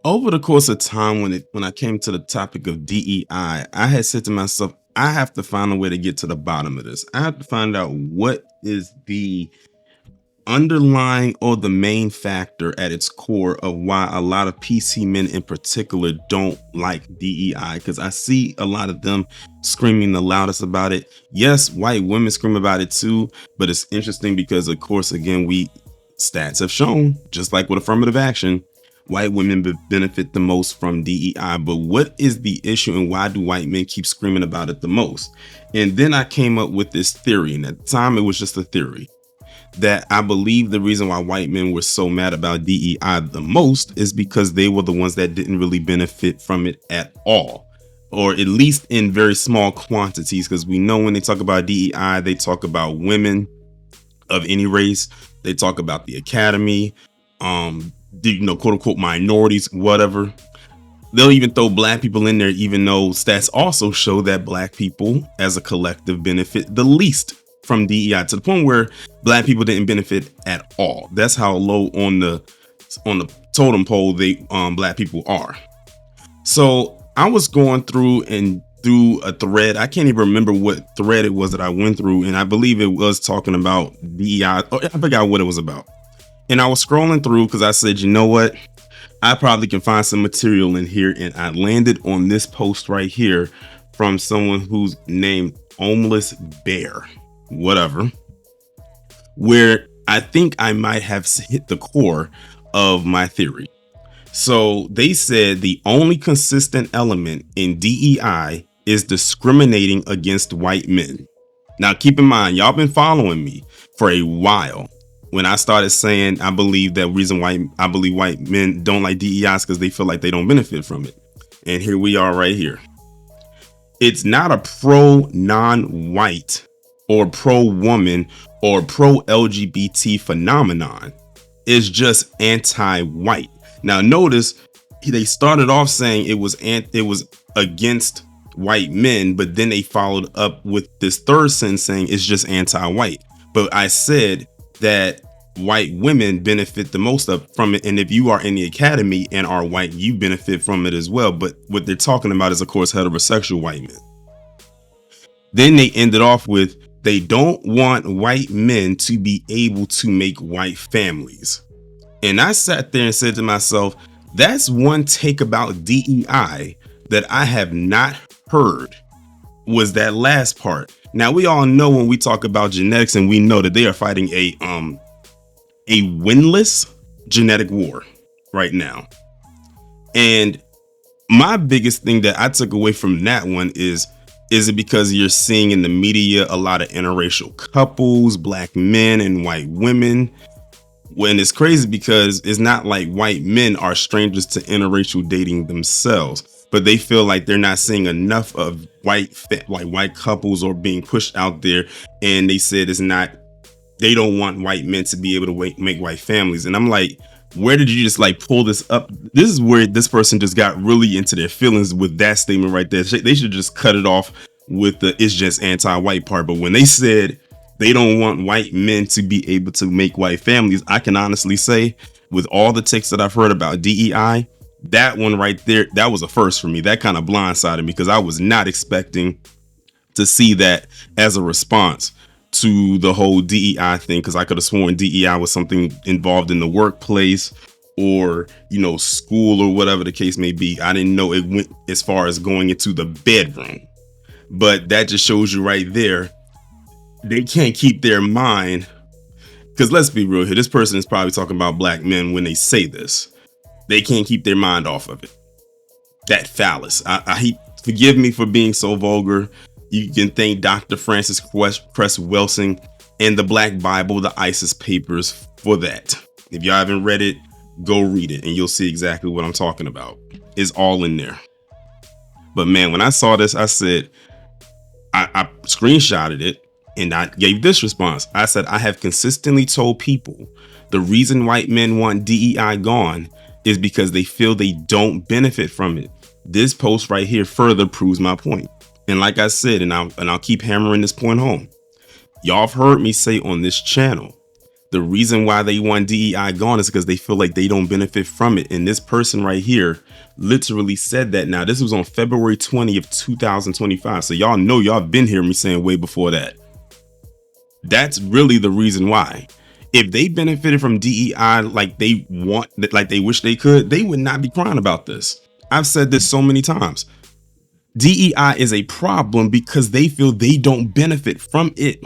Over the course of time, when I came to the topic of DEI, I had said to myself, I have to find a way to get to the bottom of this. I have to find out what is the underlying or the main factor at its core of why a lot of PC men in particular don't like DEI, because I see a lot of them screaming the loudest about it. Yes, white women scream about it too, but it's interesting because, of course, again, we stats have shown, just like with affirmative action, white women benefit the most from DEI. But what is the issue, and why do white men keep screaming about it the most? And then I came up with this theory, and at the time it was just a theory, that I believe the reason why white men were so mad about DEI the most is because they were the ones that didn't really benefit from it at all, or at least in very small quantities. Because we know when they talk about DEI, they talk about women of any race, they talk about the academy, quote unquote minorities, whatever. They'll even throw black people in there, even though stats also show that black people as a collective benefit the least from DEI, to the point where black people didn't benefit at all. That's how low on the totem pole black people are. So I was going through a thread. I can't even remember what thread it was that I went through, and I believe it was talking about DEI. I forgot what it was about. And I was scrolling through because I said, you know what? I probably can find some material in here. And I landed on this post right here from someone who's named Homeless Bear, whatever, where I think I might have hit the core of my theory. So they said the only consistent element in DEI is discriminating against white men. Now, keep in mind, y'all been following me for a while. When I started saying I believe that reason why I believe white men don't like DEI is because they feel like they don't benefit from it. And here we are right here. It's not a pro non-white or pro woman or pro LGBT phenomenon. It's just anti-white. Now notice they started off saying it was against white men, but then they followed up with this third sentence saying it's just anti-white. But I said that white women benefit the most from it, and if you are in the academy and are white, you benefit from it as well. But what they're talking about is, of course, heterosexual white men. Then they ended off with, they don't want white men to be able to make white families. And I sat there and said to myself, that's one take about DEI that I have not heard, was that last part. Now, we all know when we talk about genetics, and we know that they are fighting a winless genetic war right now. And my biggest thing that I took away from that one is it because you're seeing in the media a lot of interracial couples, black men and white women? When it's crazy because it's not like white men are strangers to interracial dating themselves, but they feel like they're not seeing enough of white couples or being pushed out there. And they said they don't want white men to be able to make white families. And I'm like, where did you just pull this up? This is where this person just got really into their feelings with that statement right there. They should just cut it off with the it's just anti-white part. But when they said they don't want white men to be able to make white families, I can honestly say, with all the takes that I've heard about DEI, that one right there, that was a first for me. That kind of blindsided me because I was not expecting to see that as a response to the whole DEI thing, because I could have sworn DEI was something involved in the workplace or, school or whatever the case may be. I didn't know it went as far as going into the bedroom. But that just shows you right there, they can't keep their mind, because let's be real here, this person is probably talking about black men when they say this. They can't keep their mind off of it. That phallus. I forgive me for being so vulgar. You can thank Dr. Francis Cress Welsing and the Black Bible, the ISIS papers, for that. If y'all haven't read it, go read it and you'll see exactly what I'm talking about. It's all in there. But man, when I saw this, I said, I screenshotted it and I gave this response. I said, I have consistently told people the reason white men want DEI gone is because they feel they don't benefit from it. This post right here further proves my point. And like I said, and I'll keep hammering this point home. Y'all have heard me say on this channel The reason why they want DEI gone is because they feel like they don't benefit from it. And this person right here literally said that. Now, this was on February 20th, 2025. So y'all know, y'all been hearing me saying way before that. That's really the reason why. If they benefited from DEI like they want, like they wish they could, they would not be crying about this. I've said this so many times. DEI is a problem because they feel they don't benefit from it.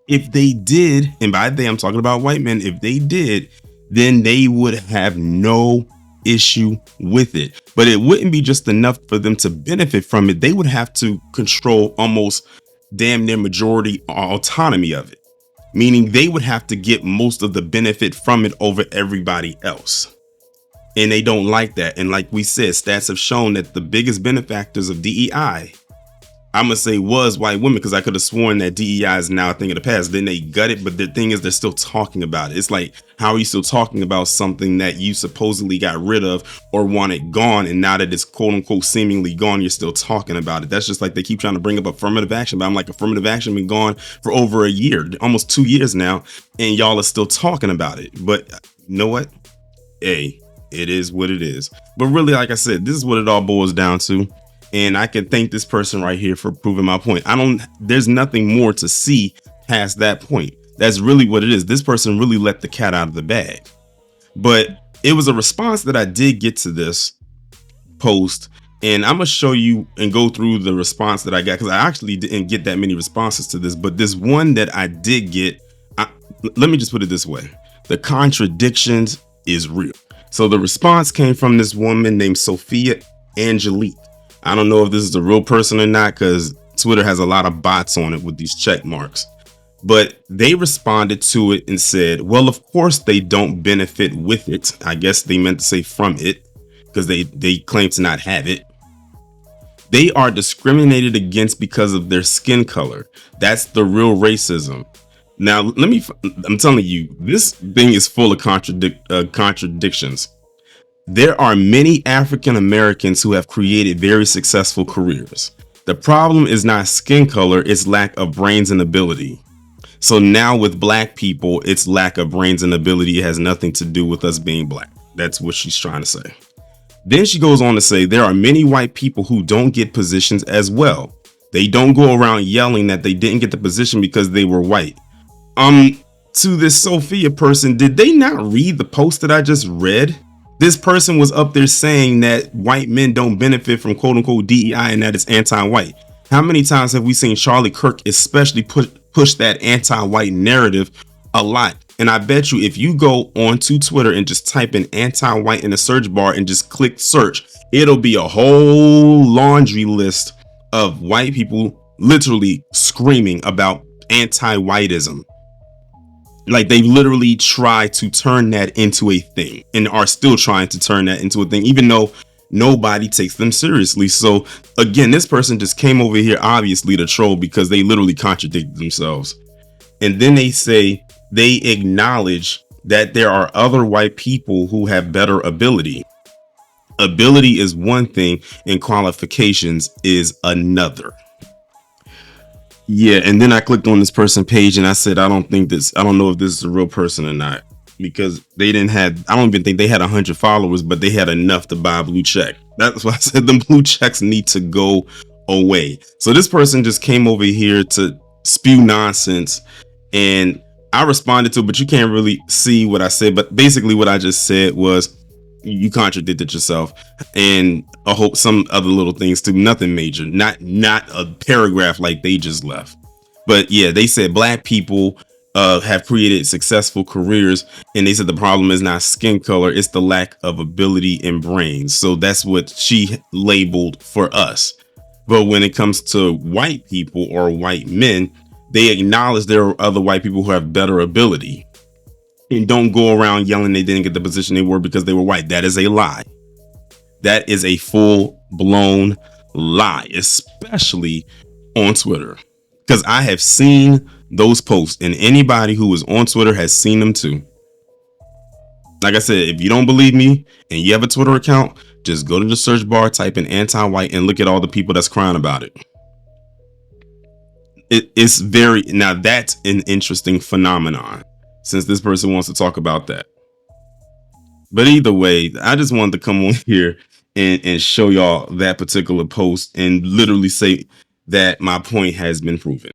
If they did, and by they I'm talking about white men, if they did, then they would have no issue with it. But it wouldn't be just enough for them to benefit from it. They would have to control almost damn near majority autonomy of it, meaning they would have to get most of the benefit from it over everybody else. And they don't like that. And like we said, stats have shown that the biggest benefactors of DEI, I'm going to say, was white women, because I could have sworn that DEI is now a thing of the past. Then they gut it. But the thing is, they're still talking about it. It's like, how are you still talking about something that you supposedly got rid of or wanted gone? And now that it's quote unquote seemingly gone, you're still talking about it. That's just like they keep trying to bring up affirmative action. But I'm like, affirmative action been gone for over a year, almost 2 years now. And y'all are still talking about it. But you know what? Hey, it is what it is. But really, like I said, this is what it all boils down to. And I can thank this person right here for proving my point. There's nothing more to see past that point. That's really what it is. This person really let the cat out of the bag. But it was a response that I did get to this post. And I'm going to show you and go through the response that I got, because I actually didn't get that many responses to this. But this one that I did get, let me just put it this way. The contradictions is real. So the response came from this woman named Sophia Angelique. I don't know if this is a real person or not, because Twitter has a lot of bots on it with these check marks. But they responded to it and said, well, of course they don't benefit with it. I guess they meant to say from it, because they claim to not have it. They are discriminated against because of their skin color. That's the real racism. Now, I'm telling you, this thing is full of contradictions. There are many African Americans who have created very successful careers. The problem is not skin color, it's lack of brains and ability. So now with black people, it's lack of brains and ability. It has nothing to do with us being black. That's what she's trying to say. Then she goes on to say there are many white people who don't get positions as well. They don't go around yelling that they didn't get the position because they were white. To this Sophia person, did they not read the post that I just read? This person was up there saying that white men don't benefit from quote unquote DEI and that it's anti-white. How many times have we seen Charlie Kirk especially push that anti-white narrative a lot? And I bet you if you go onto Twitter and just type in anti-white in the search bar and just click search, it'll be a whole laundry list of white people literally screaming about anti-whiteism. Like they literally try to turn that into a thing and are still trying to turn that into a thing, even though nobody takes them seriously. So again, this person just came over here obviously to troll because they literally contradicted themselves. And then they say they acknowledge that there are other white people who have better ability. Ability is one thing and qualifications is another. Yeah, and then I clicked on this person page and I said, I don't know if this is a real person or not, because I don't even think they had 100 followers, but they had enough to buy a blue check. That's why I said the blue checks need to go away. So this person just came over here to spew nonsense and I responded to it, but you can't really see what I said. But basically what I just said was, you contradicted yourself, and I hope some other little things too. Nothing major, not a paragraph like they just left. But yeah, they said black people have created successful careers, and they said the problem is not skin color, it's the lack of ability and brains. So that's what she labeled for us. But when it comes to white people or white men, they acknowledge there are other white people who have better ability. And don't go around yelling they didn't get the position they were because they were white. That is a lie. That is a full-blown lie, especially on Twitter. Because I have seen those posts, and anybody who is on Twitter has seen them too. Like I said, if you don't believe me and you have a Twitter account, just go to the search bar, type in anti-white, and look at all the people that's crying about it. Now that's an interesting phenomenon. since this person wants to talk about that. But either way, I just wanted to come on here and show y'all that particular post and literally say that my point has been proven.